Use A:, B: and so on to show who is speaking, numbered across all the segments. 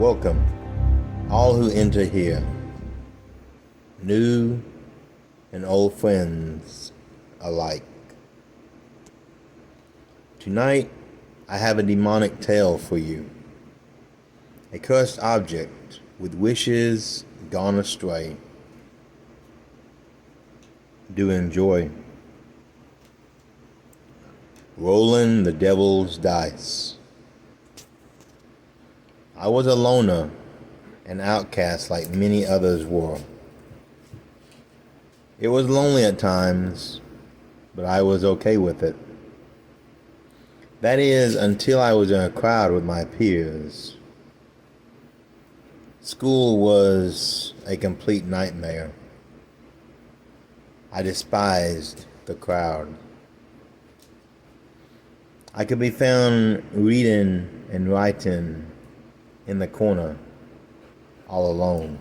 A: Welcome, all who enter here, new and old friends alike. Tonight, I have a demonic tale for you. A cursed object with wishes gone astray. Do enjoy. Rolling the Devil's Dice. I was a loner, an outcast like many others were. It was lonely at times, but I was okay with it. That is, until I was in a crowd with my peers. School was a complete nightmare. I despised the crowd. I could be found reading and writing in the corner, all alone.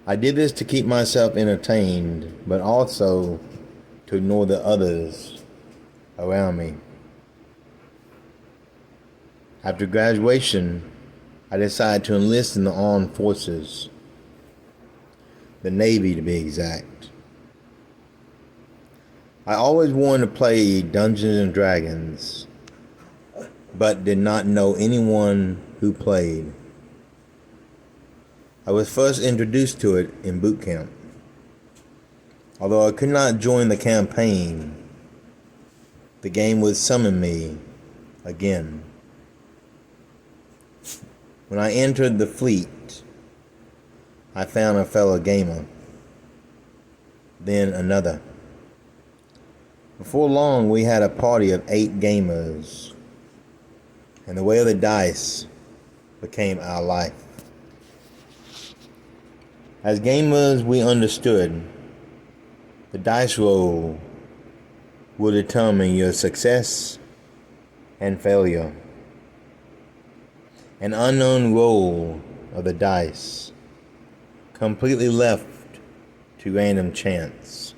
A: I did this to keep myself entertained, but also to ignore the others around me. After graduation, I decided to enlist in the armed forces, the Navy to be exact. I always wanted to play Dungeons and Dragons, but did not know anyone who played. I was first introduced to it in boot camp. Although I could not join the campaign, the game would summon me again. When I entered the fleet, I found a fellow gamer, then another. Before long, we had a party of 8 gamers, and the way of the dice became our life. As gamers, we understood the dice roll will determine your success and failure. An unknown roll of the dice, completely left to random chance.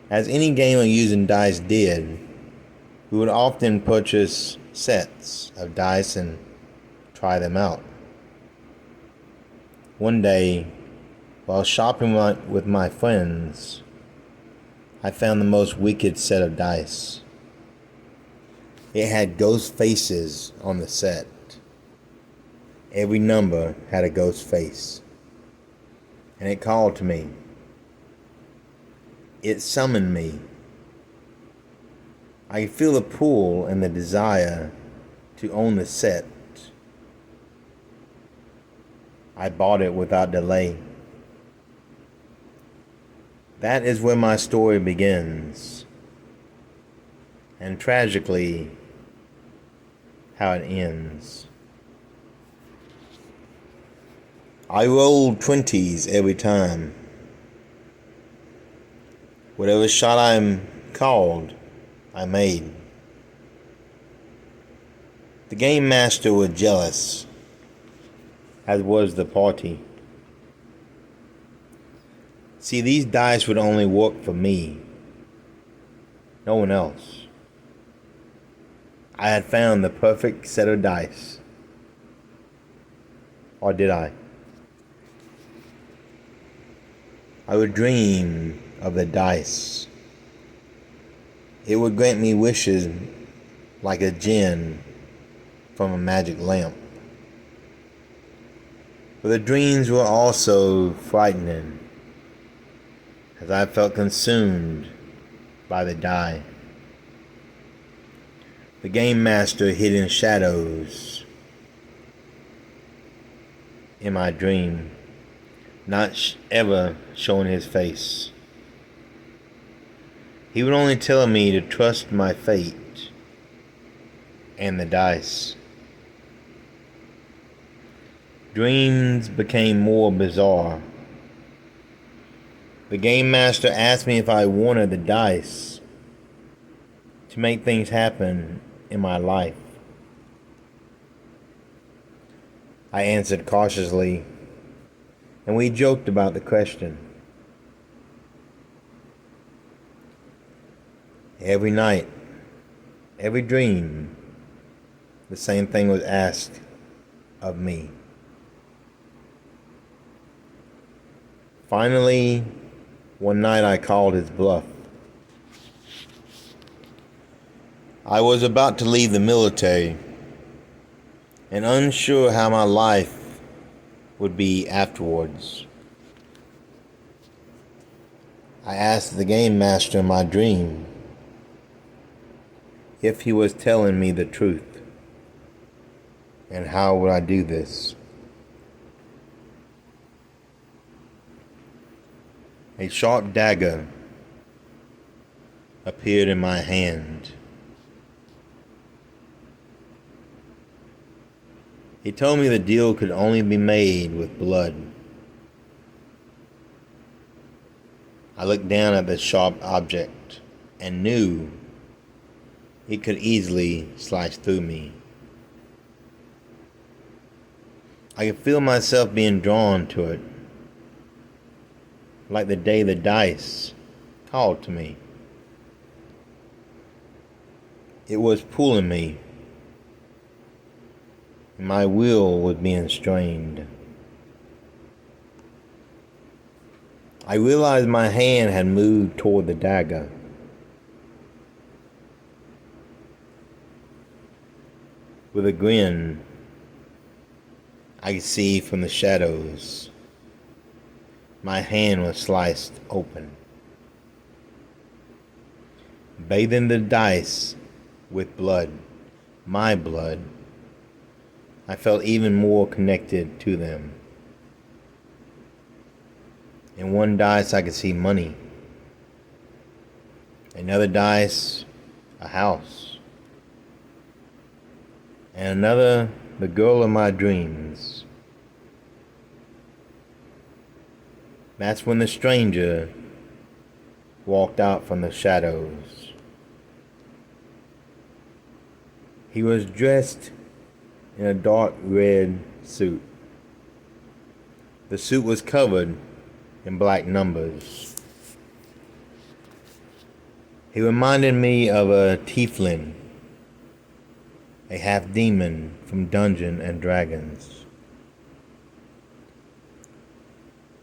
A: As any gamer using dice did, we would often purchase sets of dice and try them out. One day, while shopping with my friends, I found the most wicked set of dice. It had ghost faces on the set. Every number had a ghost face, and it called to me. It summoned me. I could feel the pull and the desire to own the set. I bought it without delay. That is where my story begins, and tragically, how it ends. I rolled 20s every time. Whatever shot I'm called, I made. The game master was jealous, as was the party. See, these dice would only work for me, no one else. I had found the perfect set of dice. Or did I? I would dream of the dice. It would grant me wishes like a djinn from a magic lamp. But the dreams were also frightening, as I felt consumed by the die. The game master hid in shadows in my dream, not ever showing his face. He would only tell me to trust my fate and the dice. Dreams became more bizarre. The game master asked me if I wanted the dice to make things happen in my life. I answered cautiously, and we joked about the question. Every night, Every dream, the same thing was asked of me. Finally, one night I called his bluff. I was about to leave the military and unsure how my life would be afterwards. I asked the game master in my dream if he was telling me the truth, and how would I do this. A sharp dagger appeared in my hand. He told me the deal could only be made with blood. I looked down at the sharp object and knew it could easily slice through me. I could feel myself being drawn to it, like the day the dice called to me. It was pulling me. My will was being strained. I realized my hand had moved toward the dagger. With a grin, I could see from the shadows my hand was sliced open. Bathing the dice with blood, my blood, I felt even more connected to them. In one dice I could see money. Another dice, a house. And another, the girl of my dreams. That's when the stranger walked out from the shadows. He was dressed in a dark red suit. The suit was covered in black numbers. He reminded me of a tiefling, a half-demon from Dungeons and Dragons.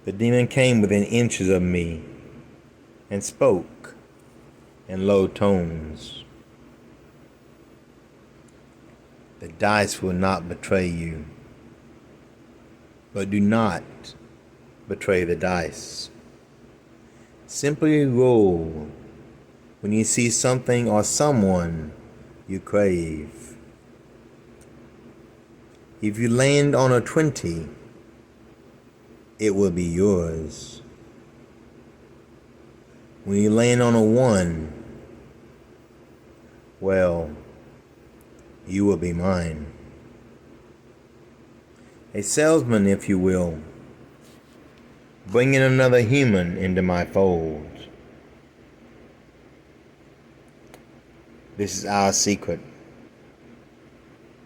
A: The demon came within inches of me and spoke in low tones. The dice will not betray you, but do not betray the dice. Simply roll when you see something or someone you crave. If you land on a 20, it will be yours. When you land on a 1, well, you will be mine. A salesman, if you will, bringing another human into my fold. This is our secret.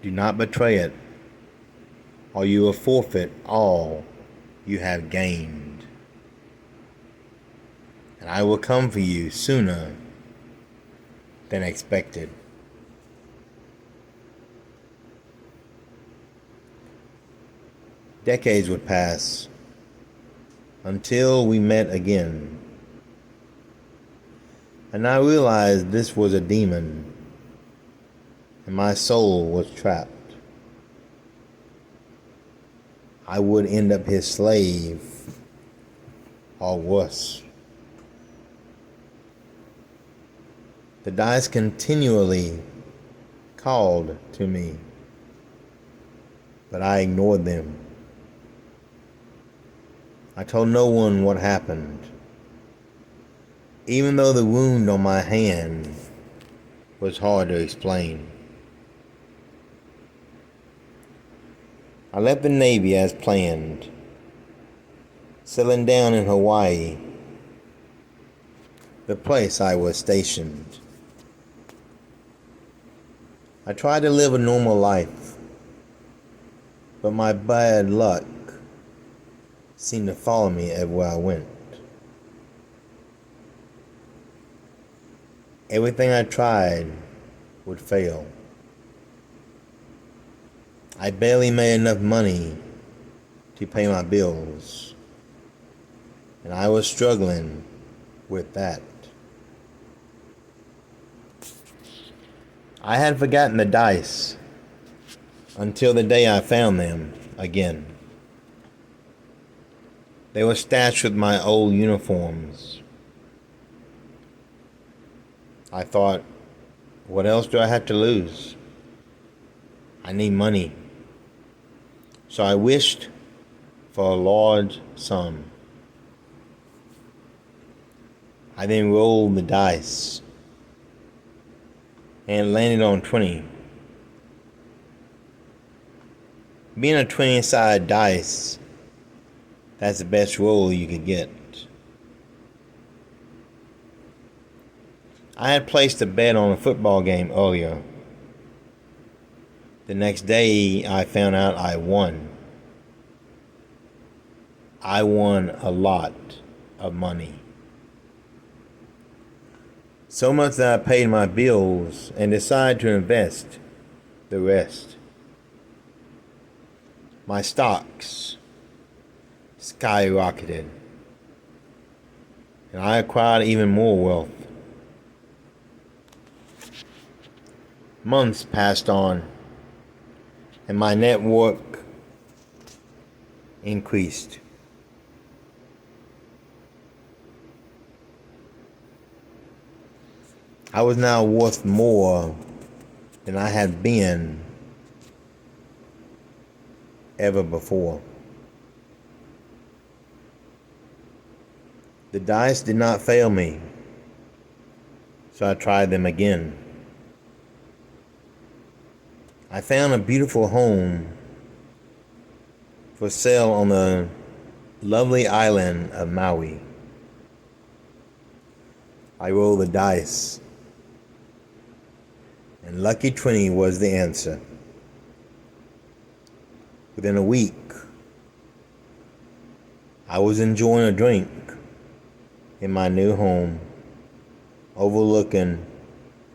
A: Do not betray it, or you will forfeit all you have gained. And I will come for you sooner than expected. Decades would pass until we met again, and I realized this was a demon, and my soul was trapped. I would end up his slave, or worse. The dice continually called to me, but I ignored them. I told no one what happened, even though the wound on my hand was hard to explain. I left the Navy as planned, settling down in Hawaii, the place I was stationed. I tried to live a normal life, but my bad luck seemed to follow me everywhere I went. Everything I tried would fail. I barely made enough money to pay my bills, and I was struggling with that. I had forgotten the dice until the day I found them again. They were stashed with my old uniforms. I thought, what else do I have to lose? I need money. So I wished for a large sum. I then rolled the dice and landed on 20. Being a 20-sided dice, that's the best roll you could get. I had placed a bet on a football game earlier. The next day, I found out I won. I won a lot of money. So much that I paid my bills and decided to invest the rest. My stocks skyrocketed, and I acquired even more wealth. Months passed on, and my network increased. I was now worth more than I had been ever before. The dice did not fail me, so I tried them again. I found a beautiful home for sale on the lovely island of Maui. I rolled the dice, and lucky 20 was the answer. Within a week, I was enjoying a drink in my new home, overlooking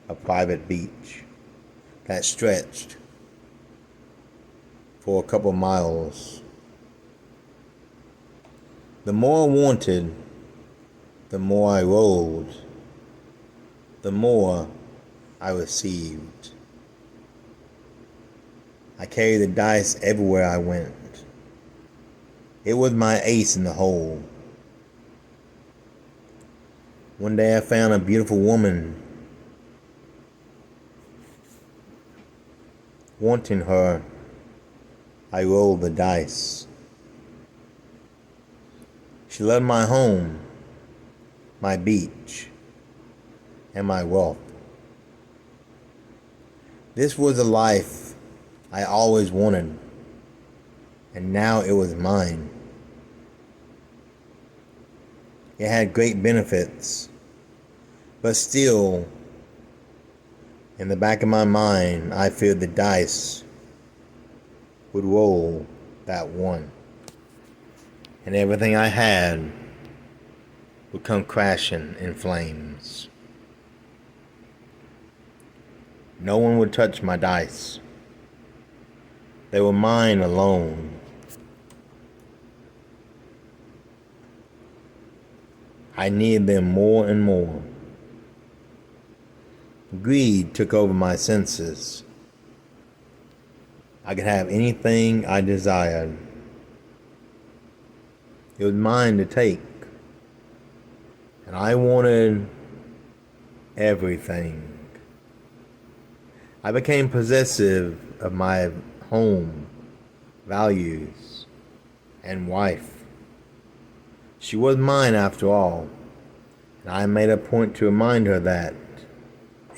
A: a private beach that stretched for a couple miles. The more I wanted, the more I rolled, the more I received. I carried the dice everywhere I went. It was my ace in the hole. One day I found a beautiful woman. Wanting her, I rolled the dice. She loved my home, my beach, and my wealth. This was a life I always wanted, and now it was mine. It had great benefits, but still, in the back of my mind, I feared the dice would roll that one, and everything I had would come crashing in flames. No one would touch my dice. They were mine alone. I needed them more and more. Greed took over my senses. I could have anything I desired. It was mine to take. And I wanted everything. I became possessive of my home, values, and wife. She was mine after all, and I made a point to remind her that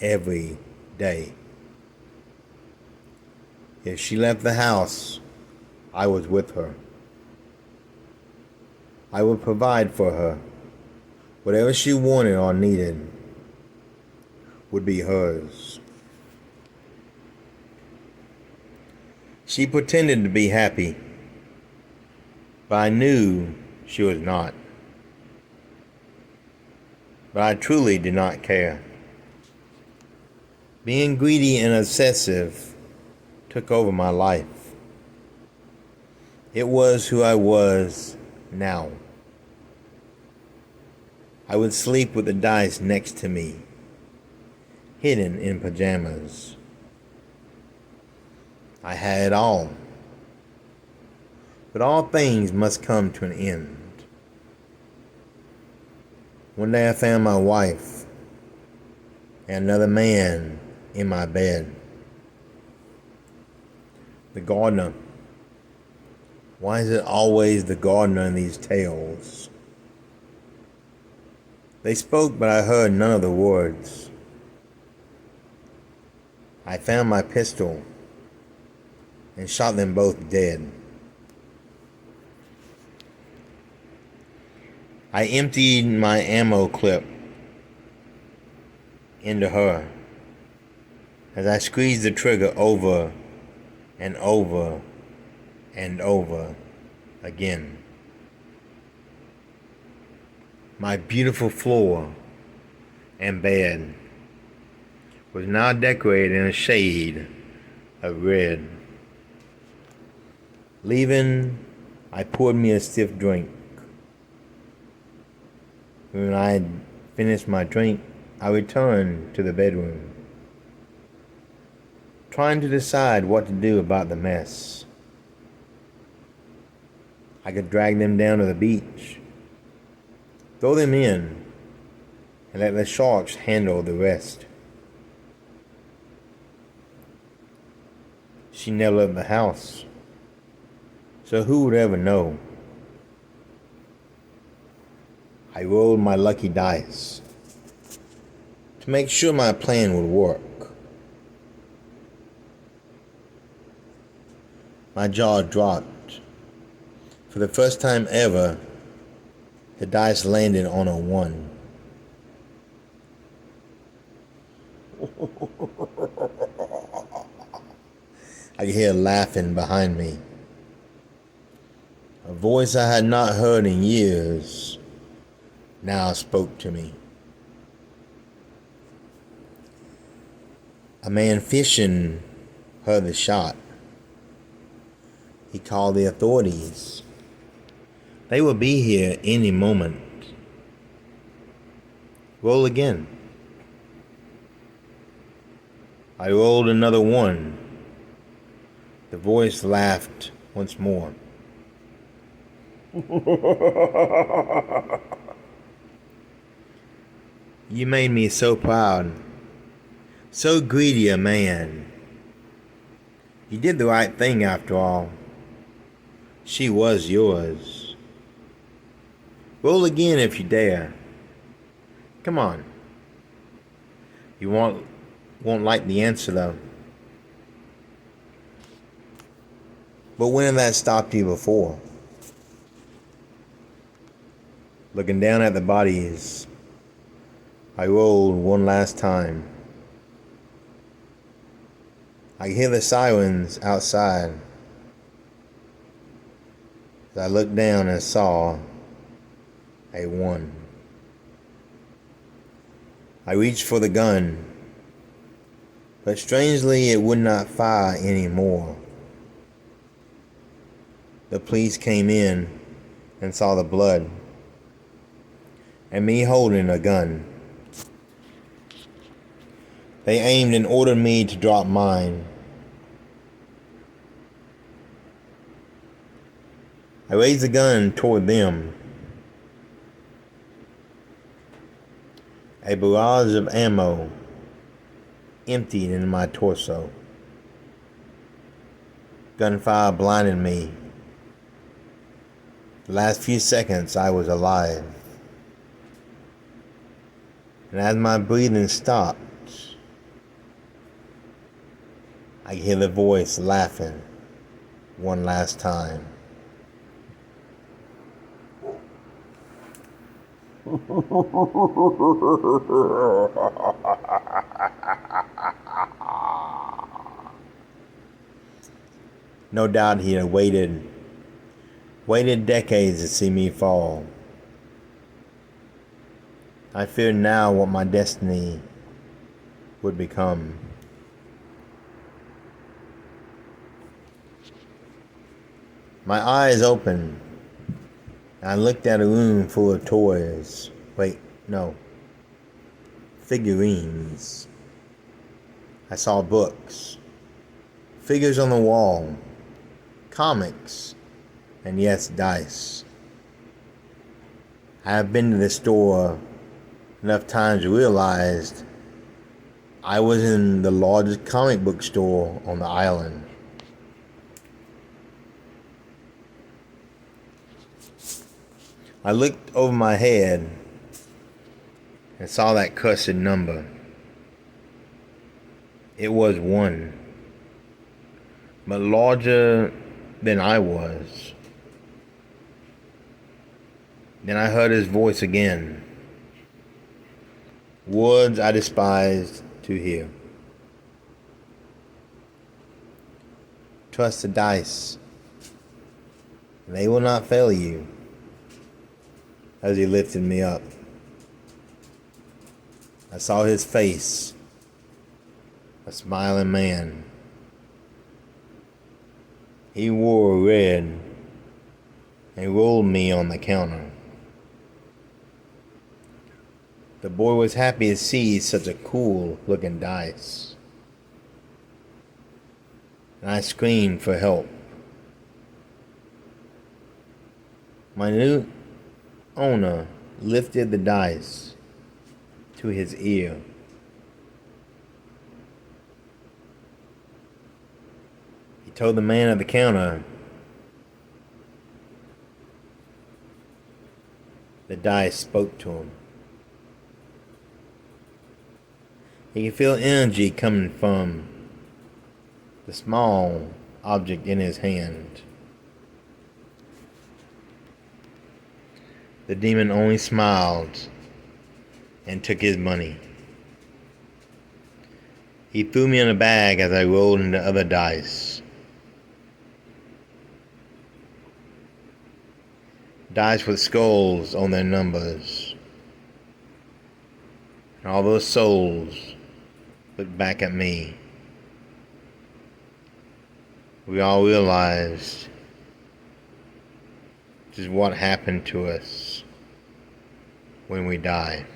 A: every day. If she left the house, I was with her. I would provide for her. Whatever she wanted or needed would be hers. She pretended to be happy, but I knew she was not. But I truly did not care. Being greedy and obsessive took over my life. It was who I was now. I would sleep with the dice next to me, hidden in pajamas. I had it all. But all things must come to an end. One day I found my wife and another man in my bed. The gardener. Why is it always the gardener in these tales? They spoke, but I heard none of the words. I found my pistol and shot them both dead. I emptied my ammo clip into her as I squeezed the trigger over and over and over again. My beautiful floor and bed was now decorated in a shade of red. Leaving, I poured me a stiff drink. When I had finished my drink, I returned to the bedroom, trying to decide what to do about the mess. I could drag them down to the beach, throw them in, and let the sharks handle the rest. She never left the house, so who would ever know? I rolled my lucky dice to make sure my plan would work. My jaw dropped. For the first time ever, the dice landed on a 1. I could hear laughing behind me. A voice I had not heard in years now spoke to me. A man fishing heard the shot. He called the authorities. They will be here any moment. Roll again. I rolled another 1. The voice laughed once more. You made me so proud, so greedy a man. You did the right thing after all. She was yours. Roll again if you dare. Come on. You won't like the answer though. But when had that stopped you before? Looking down at the bodies, I rolled one last time. I hear the sirens outside. As I looked down and saw a 1. I reached for the gun, but strangely it would not fire anymore. The police came in and saw the blood and me holding a gun. They aimed and ordered me to drop mine. I raised the gun toward them. A barrage of ammo emptied into my torso. Gunfire blinded me. The last few seconds I was alive. And as my breathing stopped, I hear the voice laughing one last time. No doubt he had waited decades to see me fall. I fear now what my destiny would become. My eyes opened, and I looked at a room full of toys. Wait, no. Figurines. I saw books, figures on the wall, comics, and yes, dice. I have been to this store enough times to realize I was in the largest comic book store on the island. I looked over my head and saw that cursed number. It was 1, but larger than I was. Then I heard his voice again. Words I despised to hear. Trust the dice. They will not fail you. As he lifted me up, I saw his face, a smiling man. He wore red and rolled me on the counter. The boy was happy to see such a cool looking dice. And I screamed for help. My new owner lifted the dice to his ear. He told the man at the counter the dice spoke to him. He could feel energy coming from the small object in his hand. The demon only smiled and took his money. He threw me in a bag as I rolled into other dice. Dice with skulls on their numbers. And all those souls looked back at me. We all realized just what happened to us when we die.